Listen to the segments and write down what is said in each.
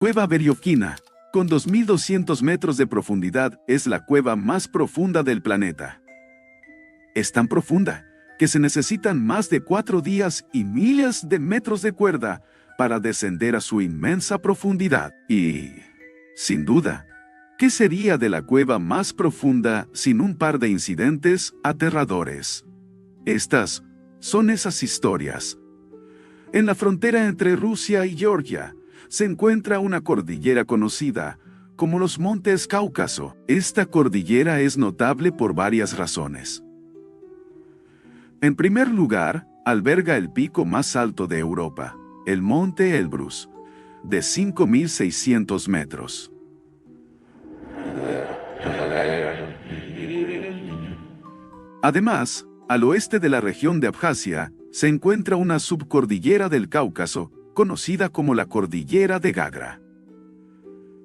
Cueva Veriofkina, con 2.200 metros de profundidad, es la cueva más profunda del planeta. Es tan profunda que se necesitan más de 4 días y miles de metros de cuerda para descender a su inmensa profundidad. Y, sin duda, ¿qué sería de la cueva más profunda sin un par de incidentes aterradores? Estas son esas historias. En la frontera entre Rusia y Georgia se encuentra una cordillera conocida como los Montes Cáucaso. Esta cordillera es notable por varias razones. En primer lugar, alberga el pico más alto de Europa, el Monte Elbrus, de 5.600 metros. Además, al oeste de la región de Abjasia, se encuentra una subcordillera del Cáucaso, conocida como la Cordillera de Gagra.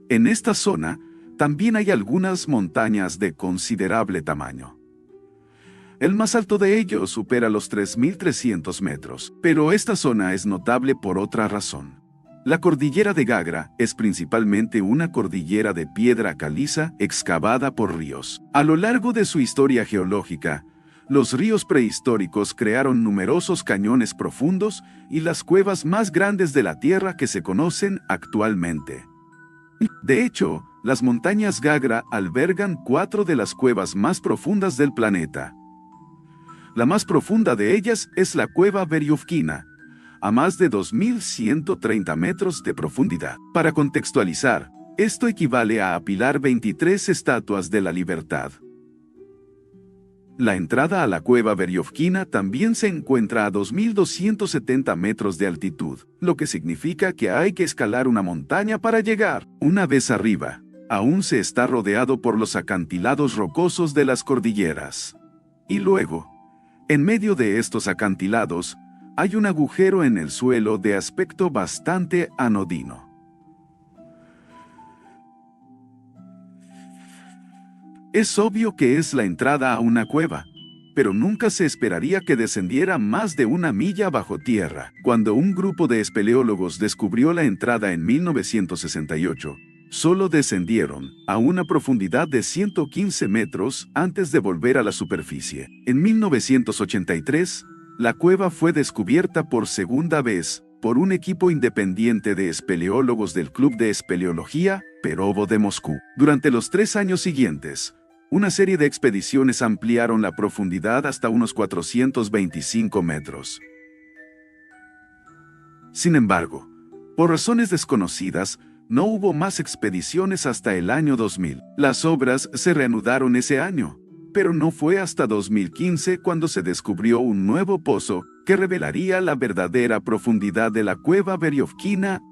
En esta zona, también hay algunas montañas de considerable tamaño. El más alto de ellos supera los 3.300 metros, pero esta zona es notable por otra razón. La Cordillera de Gagra es principalmente una cordillera de piedra caliza excavada por ríos. A lo largo de su historia geológica, los ríos prehistóricos crearon numerosos cañones profundos y las cuevas más grandes de la Tierra que se conocen actualmente. De hecho, las montañas Gagra albergan 4 de las cuevas más profundas del planeta. La más profunda de ellas es la cueva Veriofkina, a más de 2.130 metros de profundidad. Para contextualizar, esto equivale a apilar 23 estatuas de la libertad. La entrada a la cueva Veriofkina también se encuentra a 2.270 metros de altitud, lo que significa que hay que escalar una montaña para llegar. Una vez arriba, aún se está rodeado por los acantilados rocosos de las cordilleras. Y luego, en medio de estos acantilados, hay un agujero en el suelo de aspecto bastante anodino. Es obvio que es la entrada a una cueva, pero nunca se esperaría que descendiera más de 1 milla bajo tierra. Cuando un grupo de espeleólogos descubrió la entrada en 1968, solo descendieron a una profundidad de 115 metros antes de volver a la superficie. En 1983, la cueva fue descubierta por segunda vez por un equipo independiente de espeleólogos del Club de Espeleología Perovo de Moscú. Durante los 3 años siguientes, una serie de expediciones ampliaron la profundidad hasta unos 425 metros. Sin embargo, por razones desconocidas, no hubo más expediciones hasta el año 2000. Las obras se reanudaron ese año, pero no fue hasta 2015 cuando se descubrió un nuevo pozo que revelaría la verdadera profundidad de la cueva Veriofkina.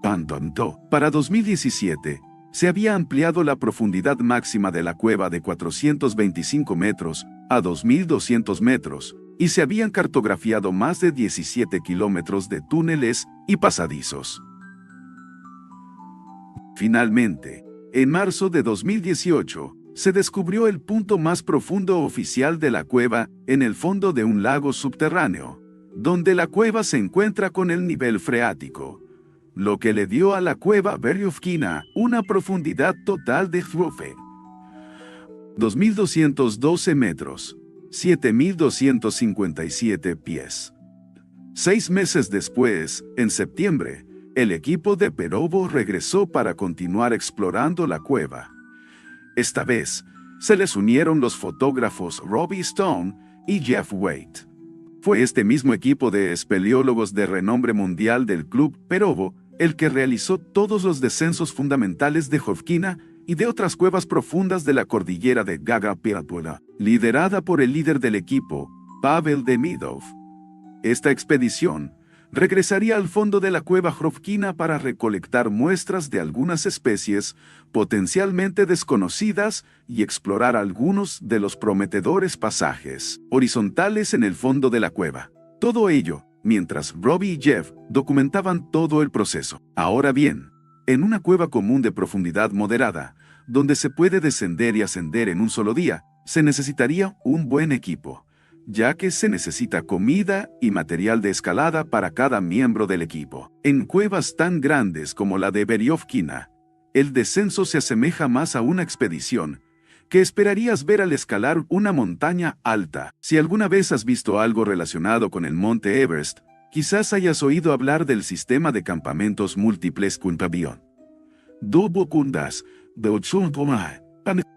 Para 2017, se había ampliado la profundidad máxima de la cueva de 425 metros a 2.200 metros y se habían cartografiado más de 17 kilómetros de túneles y pasadizos. Finalmente, en marzo de 2018, se descubrió el punto más profundo oficial de la cueva en el fondo de un lago subterráneo, donde la cueva se encuentra con el nivel freático, lo que le dio a la cueva Veriofkina una profundidad total de 2.212 metros, 7.257 pies. 6 meses después, en septiembre, el equipo de Perovo regresó para continuar explorando la cueva. Esta vez, se les unieron los fotógrafos Robbie Stone y Jeff Waite. Fue este mismo equipo de espeleólogos de renombre mundial del Club Perovo el que realizó todos los descensos fundamentales de Veriofkina y de otras cuevas profundas de la cordillera de Gagra, liderada por el líder del equipo, Pavel Demidov. Esta expedición regresaría al fondo de la cueva Veriofkina para recolectar muestras de algunas especies potencialmente desconocidas y explorar algunos de los prometedores pasajes horizontales en el fondo de la cueva. Todo ello, mientras Robbie y Jeff documentaban todo el proceso. Ahora bien, en una cueva común de profundidad moderada, donde se puede descender y ascender en un solo día, se necesitaría un buen equipo, ya que se necesita comida y material de escalada para cada miembro del equipo. En cuevas tan grandes como la de Veriofkina, el descenso se asemeja más a una expedición que esperarías ver al escalar una montaña alta. Si alguna vez has visto algo relacionado con el monte Everest, quizás hayas oído hablar del sistema de campamentos múltiples con pabellón.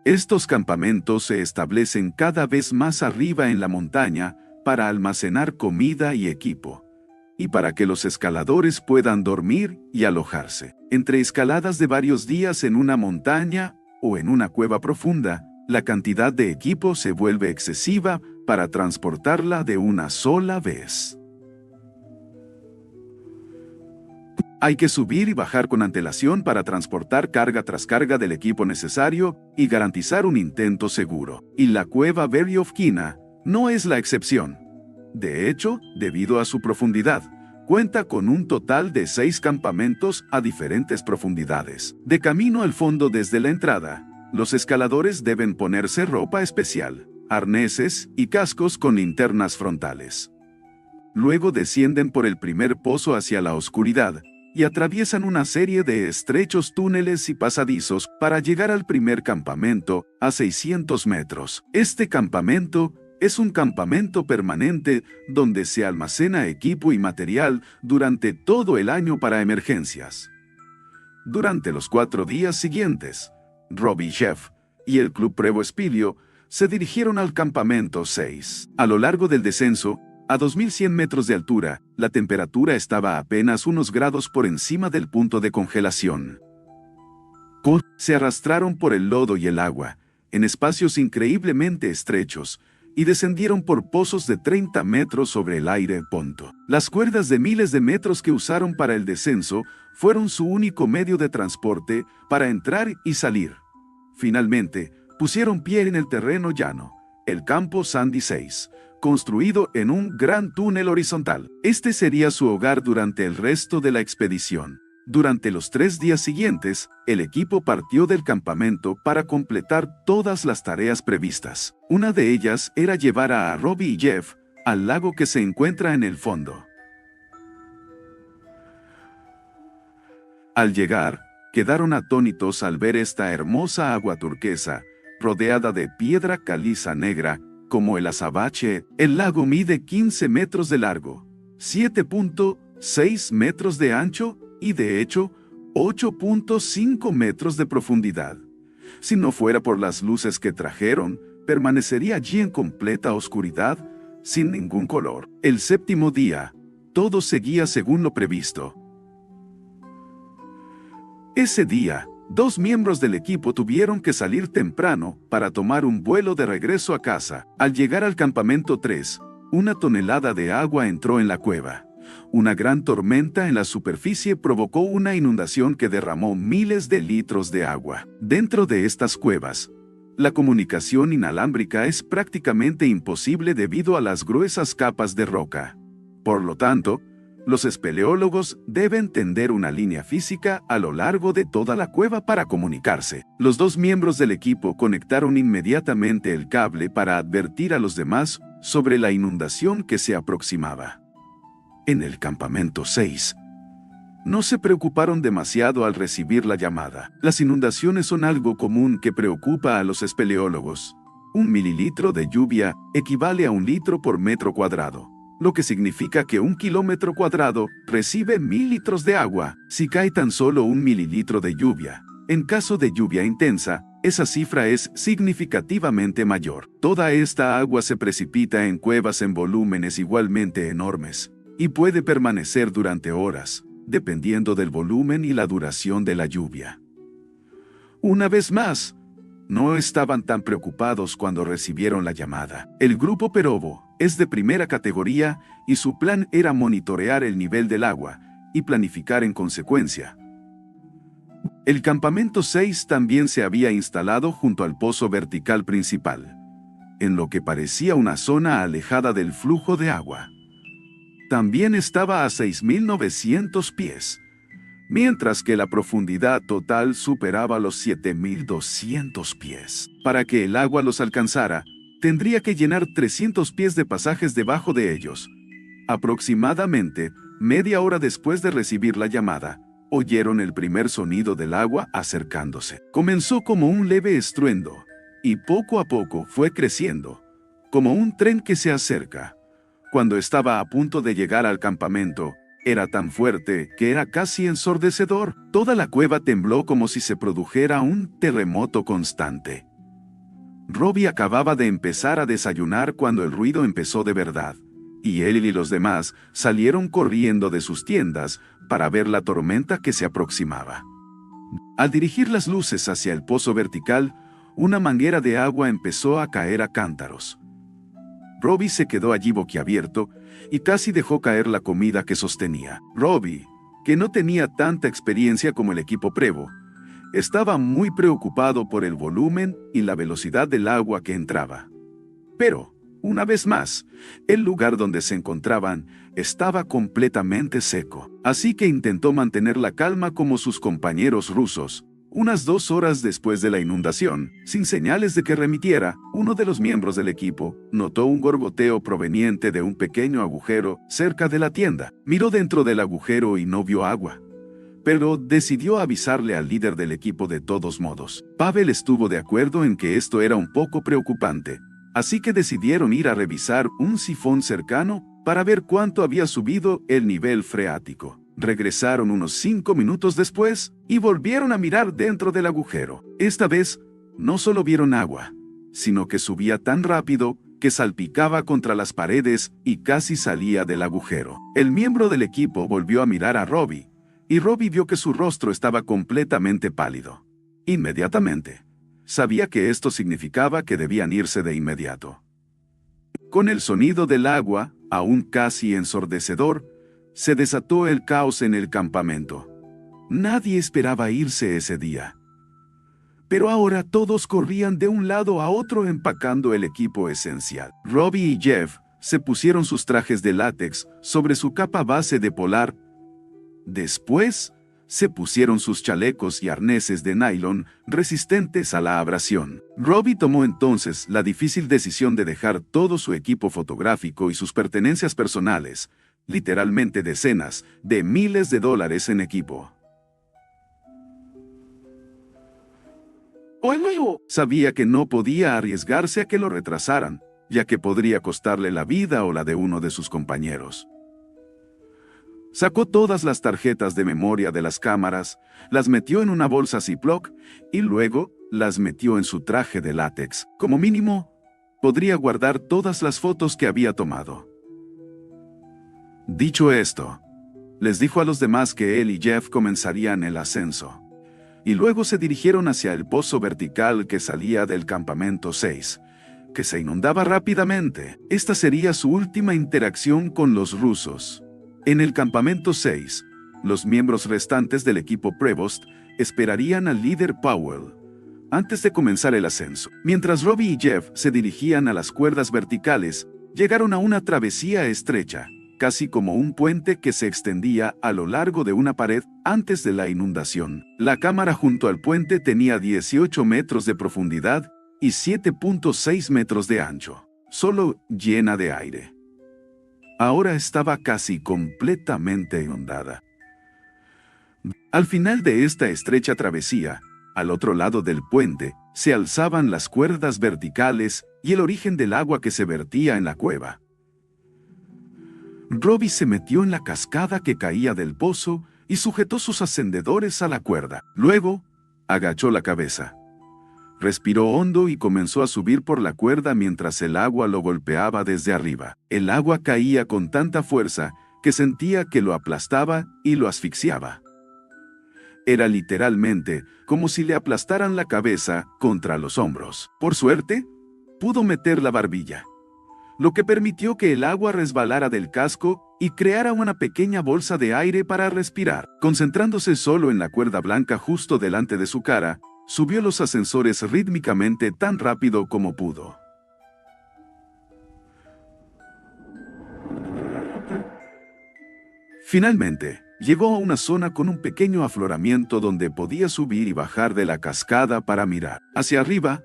Estos campamentos se establecen cada vez más arriba en la montaña para almacenar comida y equipo, y para que los escaladores puedan dormir y alojarse. Entre escaladas de varios días en una montaña o en una cueva profunda, la cantidad de equipo se vuelve excesiva para transportarla de una sola vez. Hay que subir y bajar con antelación para transportar carga tras carga del equipo necesario y garantizar un intento seguro. Y la cueva Berezovkina no es la excepción. De hecho, debido a su profundidad, cuenta con un total de 6 campamentos a diferentes profundidades. De camino al fondo desde la entrada, los escaladores deben ponerse ropa especial, arneses y cascos con linternas frontales. Luego descienden por el primer pozo hacia la oscuridad y atraviesan una serie de estrechos túneles y pasadizos para llegar al primer campamento a 600 metros. Este campamento es un campamento permanente donde se almacena equipo y material durante todo el año para emergencias. Durante los 4 días siguientes, Robbie Jeff y el Club Prevo Spilio se dirigieron al campamento 6. A lo largo del descenso, a 2100 metros de altura, la temperatura estaba apenas unos grados por encima del punto de congelación. Se arrastraron por el lodo y el agua, en espacios increíblemente estrechos, y descendieron por pozos de 30 metros sobre el aire. Las cuerdas de miles de metros que usaron para el descenso fueron su único medio de transporte para entrar y salir. Finalmente, pusieron pie en el terreno llano, el campo Sandy 6, construido en un gran túnel horizontal. Este sería su hogar durante el resto de la expedición. Durante los 3 días siguientes, el equipo partió del campamento para completar todas las tareas previstas. Una de ellas era llevar a Robbie y Jeff al lago que se encuentra en el fondo. Al llegar, quedaron atónitos al ver esta hermosa agua turquesa, rodeada de piedra caliza negra, como el azabache. El lago mide 15 metros de largo, 7.6 metros de ancho y de hecho, 8.5 metros de profundidad. Si no fuera por las luces que trajeron, permanecería allí en completa oscuridad, sin ningún color. El 7º día, todo seguía según lo previsto. Ese día, 2 miembros del equipo tuvieron que salir temprano para tomar un vuelo de regreso a casa. Al llegar al campamento 3, 1 tonelada de agua entró en la cueva. Una gran tormenta en la superficie provocó una inundación que derramó miles de litros de agua. Dentro de estas cuevas, la comunicación inalámbrica es prácticamente imposible debido a las gruesas capas de roca. Por lo tanto, los espeleólogos deben tender una línea física a lo largo de toda la cueva para comunicarse. Los 2 miembros del equipo conectaron inmediatamente el cable para advertir a los demás sobre la inundación que se aproximaba. En el campamento 6, no se preocuparon demasiado al recibir la llamada. Las inundaciones son algo común que preocupa a los espeleólogos. 1 mililitro de lluvia equivale a 1 litro por metro cuadrado, lo que significa que 1 kilómetro cuadrado recibe 1000 litros de agua si cae tan solo 1 mililitro de lluvia. En caso de lluvia intensa, esa cifra es significativamente mayor. Toda esta agua se precipita en cuevas en volúmenes igualmente enormes y puede permanecer durante horas, dependiendo del volumen y la duración de la lluvia. Una vez más, no estaban tan preocupados cuando recibieron la llamada. El grupo Perovo es de primera categoría y su plan era monitorear el nivel del agua y planificar en consecuencia. El campamento 6 también se había instalado junto al pozo vertical principal, en lo que parecía una zona alejada del flujo de agua. También estaba a 6.900 pies, mientras que la profundidad total superaba los 7.200 pies. Para que el agua los alcanzara, tendría que llenar 300 pies de pasajes debajo de ellos. Aproximadamente media hora después de recibir la llamada, oyeron el primer sonido del agua acercándose. Comenzó como un leve estruendo, y poco a poco fue creciendo, como un tren que se acerca. Cuando estaba a punto de llegar al campamento, era tan fuerte que era casi ensordecedor. Toda la cueva tembló como si se produjera un terremoto constante. Robbie acababa de empezar a desayunar cuando el ruido empezó de verdad, y él y los demás salieron corriendo de sus tiendas para ver la tormenta que se aproximaba. Al dirigir las luces hacia el pozo vertical, una manguera de agua empezó a caer a cántaros. Robbie se quedó allí boquiabierto y casi dejó caer la comida que sostenía. Robbie, que no tenía tanta experiencia como el equipo Prevo, estaba muy preocupado por el volumen y la velocidad del agua que entraba. Pero, una vez más, el lugar donde se encontraban estaba completamente seco. Así que intentó mantener la calma como sus compañeros rusos. Unas 2 horas después de la inundación, sin señales de que remitiera, uno de los miembros del equipo notó un gorboteo proveniente de un pequeño agujero cerca de la tienda. Miró dentro del agujero y no vio agua, pero decidió avisarle al líder del equipo de todos modos. Pavel estuvo de acuerdo en que esto era un poco preocupante, así que decidieron ir a revisar un sifón cercano para ver cuánto había subido el nivel freático. Regresaron unos 5 minutos después y volvieron a mirar dentro del agujero. Esta vez, no solo vieron agua, sino que subía tan rápido que salpicaba contra las paredes y casi salía del agujero. El miembro del equipo volvió a mirar a Robbie, y Robbie vio que su rostro estaba completamente pálido. Inmediatamente, sabía que esto significaba que debían irse de inmediato. Con el sonido del agua, aún casi ensordecedor, se desató el caos en el campamento. Nadie esperaba irse ese día. Pero ahora todos corrían de un lado a otro empacando el equipo esencial. Robbie y Jeff se pusieron sus trajes de látex sobre su capa base de polar. Después, se pusieron sus chalecos y arneses de nylon resistentes a la abrasión. Robbie tomó entonces la difícil decisión de dejar todo su equipo fotográfico y sus pertenencias personales, literalmente decenas de miles de dólares en equipo. Sabía que no podía arriesgarse a que lo retrasaran, ya que podría costarle la vida o la de uno de sus compañeros. Sacó todas las tarjetas de memoria de las cámaras, las metió en una bolsa Ziploc y luego las metió en su traje de látex. Como mínimo, podría guardar todas las fotos que había tomado. Dicho esto, les dijo a los demás que él y Jeff comenzarían el ascenso, y luego se dirigieron hacia el pozo vertical que salía del campamento 6, que se inundaba rápidamente. Esta sería su última interacción con los rusos. En el campamento 6, los miembros restantes del equipo Prevost esperarían al líder Powell antes de comenzar el ascenso. Mientras Robbie y Jeff se dirigían a las cuerdas verticales, llegaron a una travesía estrecha, casi como un puente que se extendía a lo largo de una pared antes de la inundación. La cámara junto al puente tenía 18 metros de profundidad y 7.6 metros de ancho, solo llena de aire. Ahora estaba casi completamente inundada. Al final de esta estrecha travesía, al otro lado del puente, se alzaban las cuerdas verticales y el origen del agua que se vertía en la cueva. Robbie se metió en la cascada que caía del pozo y sujetó sus ascendedores a la cuerda. Luego, agachó la cabeza. Respiró hondo y comenzó a subir por la cuerda mientras el agua lo golpeaba desde arriba. El agua caía con tanta fuerza que sentía que lo aplastaba y lo asfixiaba. Era literalmente como si le aplastaran la cabeza contra los hombros. Por suerte, pudo meter la barbilla, lo que permitió que el agua resbalara del casco y creara una pequeña bolsa de aire para respirar. Concentrándose solo en la cuerda blanca justo delante de su cara, subió los ascensores rítmicamente tan rápido como pudo. Finalmente, llegó a una zona con un pequeño afloramiento donde podía subir y bajar de la cascada para mirar. Hacia arriba,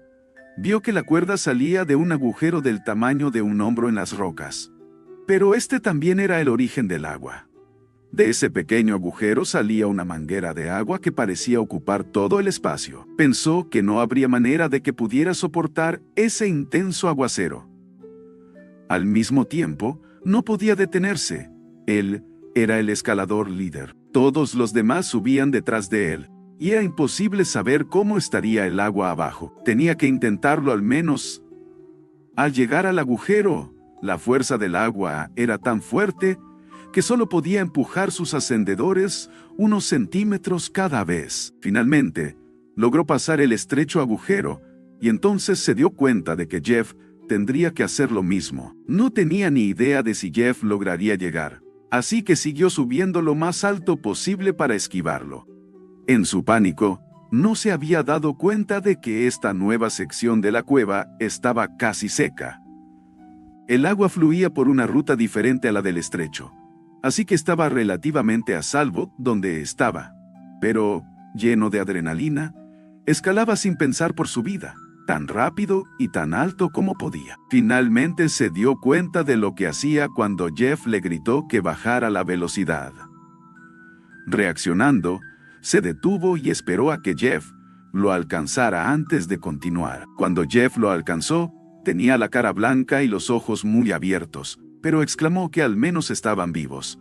vio que la cuerda salía de un agujero del tamaño de un hombro en las rocas. Pero este también era el origen del agua. De ese pequeño agujero salía una manguera de agua que parecía ocupar todo el espacio. Pensó que no habría manera de que pudiera soportar ese intenso aguacero. Al mismo tiempo, no podía detenerse. Él era el escalador líder. Todos los demás subían detrás de él, y era imposible saber cómo estaría el agua abajo. Tenía que intentarlo al menos. Al llegar al agujero, la fuerza del agua era tan fuerte que solo podía empujar sus ascendedores unos centímetros cada vez. Finalmente, logró pasar el estrecho agujero, y entonces se dio cuenta de que Jeff tendría que hacer lo mismo. No tenía ni idea de si Jeff lograría llegar, así que siguió subiendo lo más alto posible para esquivarlo. En su pánico, no se había dado cuenta de que esta nueva sección de la cueva estaba casi seca. El agua fluía por una ruta diferente a la del estrecho, así que estaba relativamente a salvo donde estaba. Pero, lleno de adrenalina, escalaba sin pensar por su vida, tan rápido y tan alto como podía. Finalmente se dio cuenta de lo que hacía cuando Jeff le gritó que bajara la velocidad. Reaccionando, se detuvo y esperó a que Jeff lo alcanzara antes de continuar. Cuando Jeff lo alcanzó, tenía la cara blanca y los ojos muy abiertos, pero exclamó que al menos estaban vivos.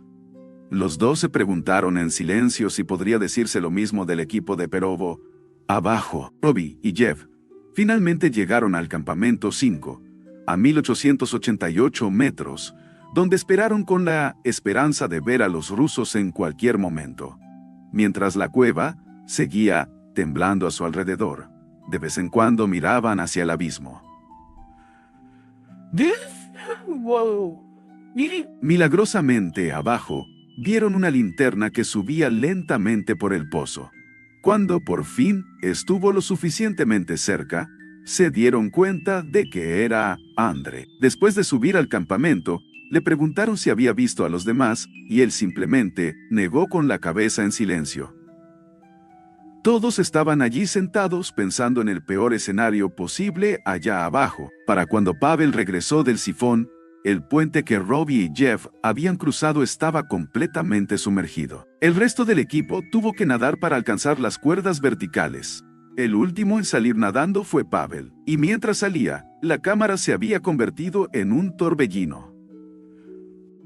Los dos se preguntaron en silencio si podría decirse lo mismo del equipo de Perovo. Abajo, Robbie y Jeff finalmente llegaron al campamento 5, a 1888 metros, donde esperaron con la esperanza de ver a los rusos en cualquier momento. Mientras la cueva seguía temblando a su alrededor, de vez en cuando miraban hacia el abismo. Milagrosamente, abajo, vieron una linterna que subía lentamente por el pozo. Cuando por fin estuvo lo suficientemente cerca, se dieron cuenta de que era Andre. Después de subir al campamento, le preguntaron si había visto a los demás, y él simplemente negó con la cabeza en silencio. Todos estaban allí sentados pensando en el peor escenario posible allá abajo. Para cuando Pavel regresó del sifón, el puente que Robbie y Jeff habían cruzado estaba completamente sumergido. El resto del equipo tuvo que nadar para alcanzar las cuerdas verticales. El último en salir nadando fue Pavel, y mientras salía, la cámara se había convertido en un torbellino.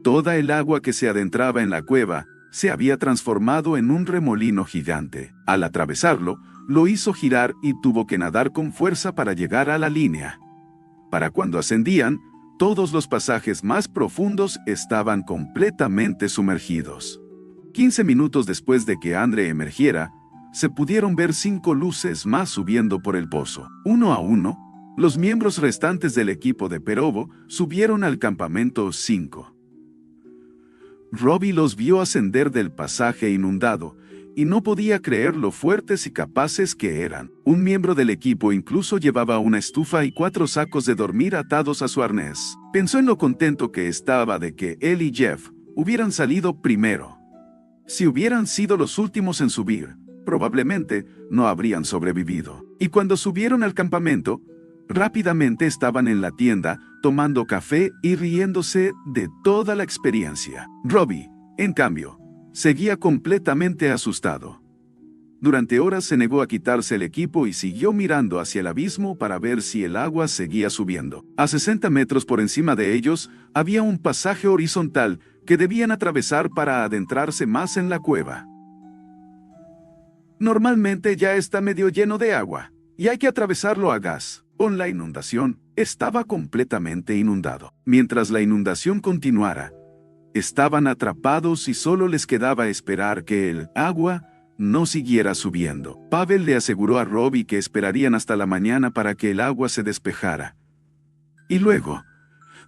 Toda el agua que se adentraba en la cueva se había transformado en un remolino gigante. Al atravesarlo, lo hizo girar y tuvo que nadar con fuerza para llegar a la línea. Para cuando ascendían, todos los pasajes más profundos estaban completamente sumergidos. 15 minutos después de que Andre emergiera, se pudieron ver 5 luces más subiendo por el pozo. Uno a uno, los miembros restantes del equipo de Perovo subieron al campamento 5. Robbie los vio ascender del pasaje inundado, y no podía creer lo fuertes y capaces que eran. Un miembro del equipo incluso llevaba una estufa y 4 sacos de dormir atados a su arnés. Pensó en lo contento que estaba de que él y Jeff hubieran salido primero. Si hubieran sido los últimos en subir, probablemente no habrían sobrevivido. Y cuando subieron al campamento, rápidamente estaban en la tienda, tomando café y riéndose de toda la experiencia. Robbie, en cambio, seguía completamente asustado. Durante horas se negó a quitarse el equipo y siguió mirando hacia el abismo para ver si el agua seguía subiendo. A 60 metros por encima de ellos, había un pasaje horizontal que debían atravesar para adentrarse más en la cueva. Normalmente ya está medio lleno de agua, y hay que atravesarlo a gas. Con la inundación, estaba completamente inundado. Mientras la inundación continuara, estaban atrapados y solo les quedaba esperar que el agua no siguiera subiendo. Pavel le aseguró a Robbie que esperarían hasta la mañana para que el agua se despejara. Y luego,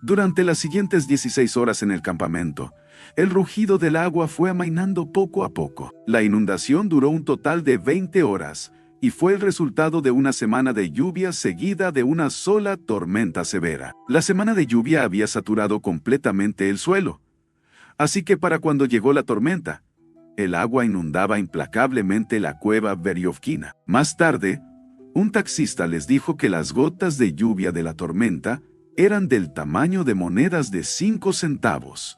durante las siguientes 16 horas en el campamento, el rugido del agua fue amainando poco a poco. La inundación duró un total de 20 horas, y fue el resultado de una semana de lluvia seguida de una sola tormenta severa. La semana de lluvia había saturado completamente el suelo. Así que para cuando llegó la tormenta, el agua inundaba implacablemente la cueva Veriovkina. Más tarde, un taxista les dijo que las gotas de lluvia de la tormenta eran del tamaño de monedas de 5 centavos.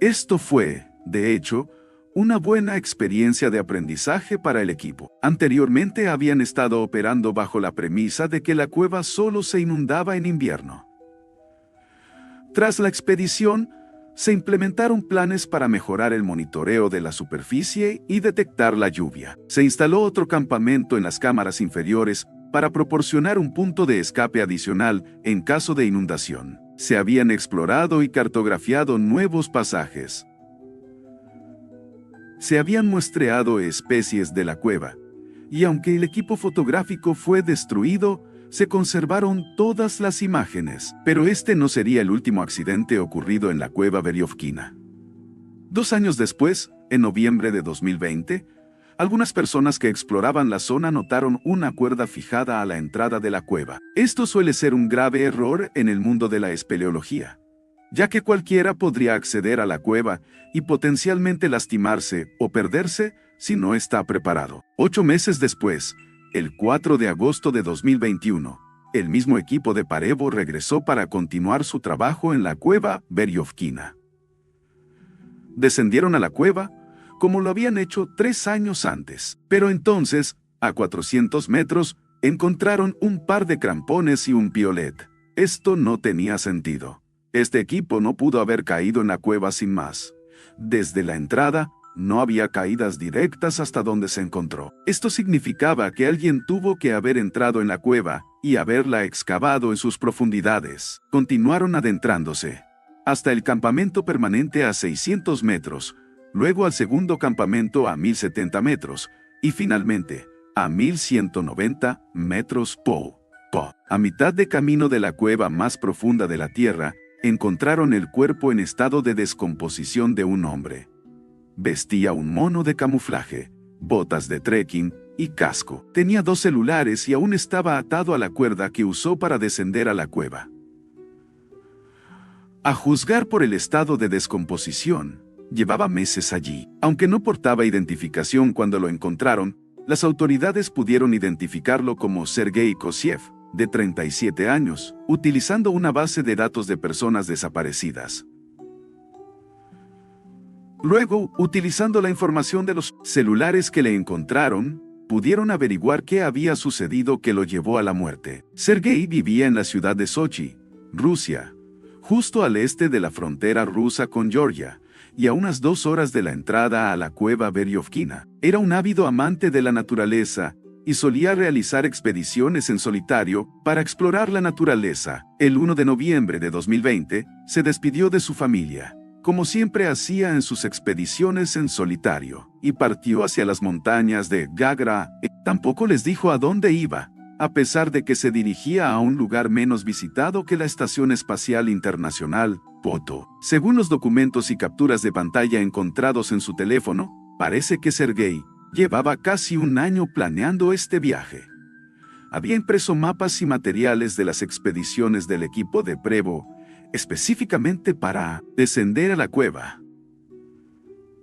Esto fue De hecho, una buena experiencia de aprendizaje para el equipo. Anteriormente habían estado operando bajo la premisa de que la cueva solo se inundaba en invierno. Tras la expedición, se implementaron planes para mejorar el monitoreo de la superficie y detectar la lluvia. Se instaló otro campamento en las cámaras inferiores para proporcionar un punto de escape adicional en caso de inundación. Se habían explorado y cartografiado nuevos pasajes. Se habían muestreado especies de la cueva, y aunque el equipo fotográfico fue destruido, se conservaron todas las imágenes. Pero este no sería el último accidente ocurrido en la cueva Veriovkina. 2 años después, en noviembre de 2020, algunas personas que exploraban la zona notaron una cuerda fijada a la entrada de la cueva. Esto suele ser un grave error en el mundo de la espeleología, ya que cualquiera podría acceder a la cueva y potencialmente lastimarse o perderse si no está preparado. 8 meses después, el 4 de agosto de 2021, el mismo equipo de Parevo regresó para continuar su trabajo en la cueva Veriovkina. Descendieron a la cueva, como lo habían hecho 3 años antes. Pero entonces, a 400 metros, encontraron un par de crampones y un piolet. Esto no tenía sentido. Este equipo no pudo haber caído en la cueva sin más. Desde la entrada, no había caídas directas hasta donde se encontró. Esto significaba que alguien tuvo que haber entrado en la cueva y haberla excavado en sus profundidades. Continuaron adentrándose hasta el campamento permanente a 600 metros, luego al segundo campamento a 1070 metros y finalmente a 1190 metros. A mitad de camino de la cueva más profunda de la Tierra, encontraron el cuerpo en estado de descomposición de un hombre. Vestía un mono de camuflaje, botas de trekking y casco. Tenía 2 celulares y aún estaba atado a la cuerda que usó para descender a la cueva. A juzgar por el estado de descomposición, llevaba meses allí. Aunque no portaba identificación cuando lo encontraron, las autoridades pudieron identificarlo como Sergei Kosiev, de 37 años, utilizando una base de datos de personas desaparecidas. Luego, utilizando la información de los celulares que le encontraron, pudieron averiguar qué había sucedido que lo llevó a la muerte. Sergei vivía en la ciudad de Sochi, Rusia, justo al este de la frontera rusa con Georgia, y a unas 2 horas de la entrada a la cueva Veriovkina. Era un ávido amante de la naturaleza y solía realizar expediciones en solitario para explorar la naturaleza. El 1 de noviembre de 2020, se despidió de su familia, como siempre hacía en sus expediciones en solitario, y partió hacia las montañas de Gagra. Tampoco les dijo a dónde iba, a pesar de que se dirigía a un lugar menos visitado que la Estación Espacial Internacional, Poto. Según los documentos y capturas de pantalla encontrados en su teléfono, parece que Sergei llevaba casi 1 año planeando este viaje. Había impreso mapas y materiales de las expediciones del equipo de Prevo, específicamente para descender a la cueva.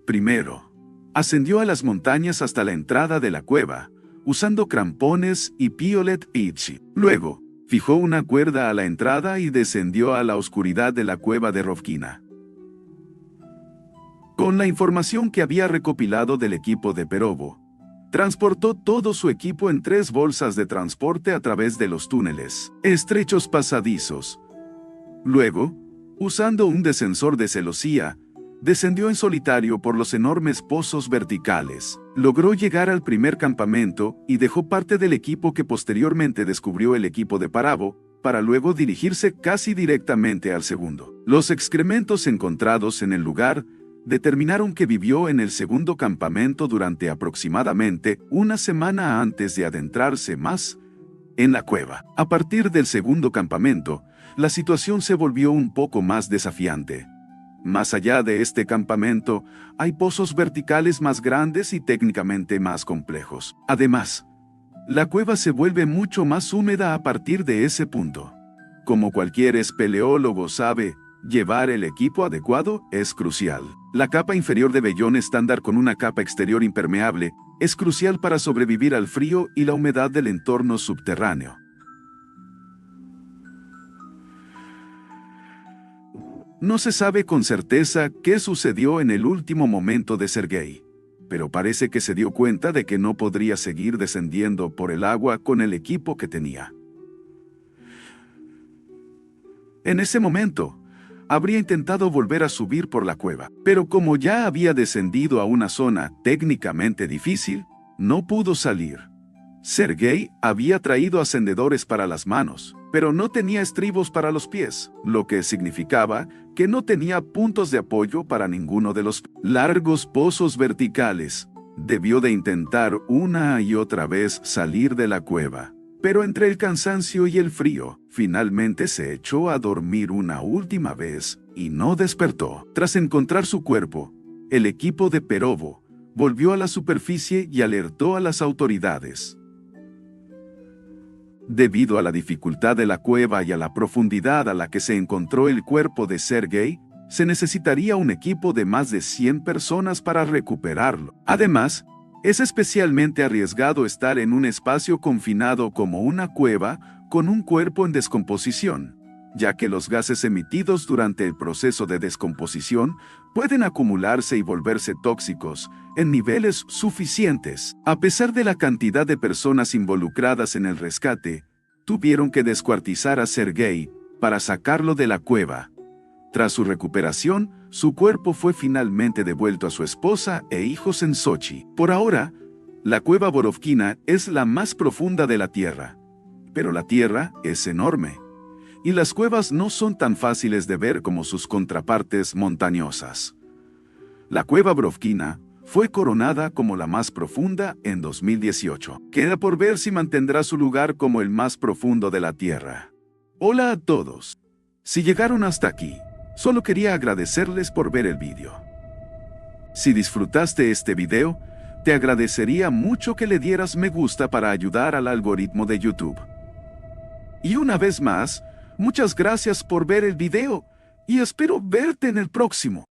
Primero, ascendió a las montañas hasta la entrada de la cueva, usando crampones y piolet itchy. Luego, fijó una cuerda a la entrada y descendió a la oscuridad de la cueva de Rovkina. Con la información que había recopilado del equipo de Perovo, transportó todo su equipo en 3 bolsas de transporte a través de los túneles estrechos pasadizos. Luego, usando un descensor de celosía, descendió en solitario por los enormes pozos verticales. Logró llegar al primer campamento y dejó parte del equipo que posteriormente descubrió el equipo de Parevo, para luego dirigirse casi directamente al segundo. Los excrementos encontrados en el lugar determinaron que vivió en el segundo campamento durante aproximadamente 1 semana antes de adentrarse más en la cueva. A partir del segundo campamento, la situación se volvió un poco más desafiante. Más allá de este campamento, hay pozos verticales más grandes y técnicamente más complejos. Además, la cueva se vuelve mucho más húmeda a partir de ese punto. Como cualquier espeleólogo sabe, llevar el equipo adecuado es crucial. La capa inferior de vellón estándar con una capa exterior impermeable es crucial para sobrevivir al frío y la humedad del entorno subterráneo. No se sabe con certeza qué sucedió en el último momento de Sergei, pero parece que se dio cuenta de que no podría seguir descendiendo por el agua con el equipo que tenía. En ese momento, habría intentado volver a subir por la cueva, pero como ya había descendido a una zona técnicamente difícil, no pudo salir. Sergei había traído ascendedores para las manos, pero no tenía estribos para los pies, lo que significaba que no tenía puntos de apoyo para ninguno de los largos pozos verticales. Debió de intentar una y otra vez salir de la cueva, pero entre el cansancio y el frío, finalmente se echó a dormir una última vez y no despertó. Tras encontrar su cuerpo, el equipo de Perovo volvió a la superficie y alertó a las autoridades. Debido a la dificultad de la cueva y a la profundidad a la que se encontró el cuerpo de Sergei, se necesitaría un equipo de más de 100 personas para recuperarlo. Además, es especialmente arriesgado estar en un espacio confinado como una cueva con un cuerpo en descomposición, ya que los gases emitidos durante el proceso de descomposición pueden acumularse y volverse tóxicos en niveles suficientes. A pesar de la cantidad de personas involucradas en el rescate, tuvieron que descuartizar a Sergei para sacarlo de la cueva. Tras su recuperación, su cuerpo fue finalmente devuelto a su esposa e hijos en Sochi. Por ahora, la cueva Borovkina es la más profunda de la Tierra, pero la Tierra es enorme, y las cuevas no son tan fáciles de ver como sus contrapartes montañosas. La cueva Borovkina fue coronada como la más profunda en 2018. Queda por ver si mantendrá su lugar como el más profundo de la Tierra. Hola a todos. Si llegaron hasta aquí, solo quería agradecerles por ver el vídeo. Si disfrutaste este video, te agradecería mucho que le dieras me gusta para ayudar al algoritmo de YouTube. Y una vez más, muchas gracias por ver el video y espero verte en el próximo.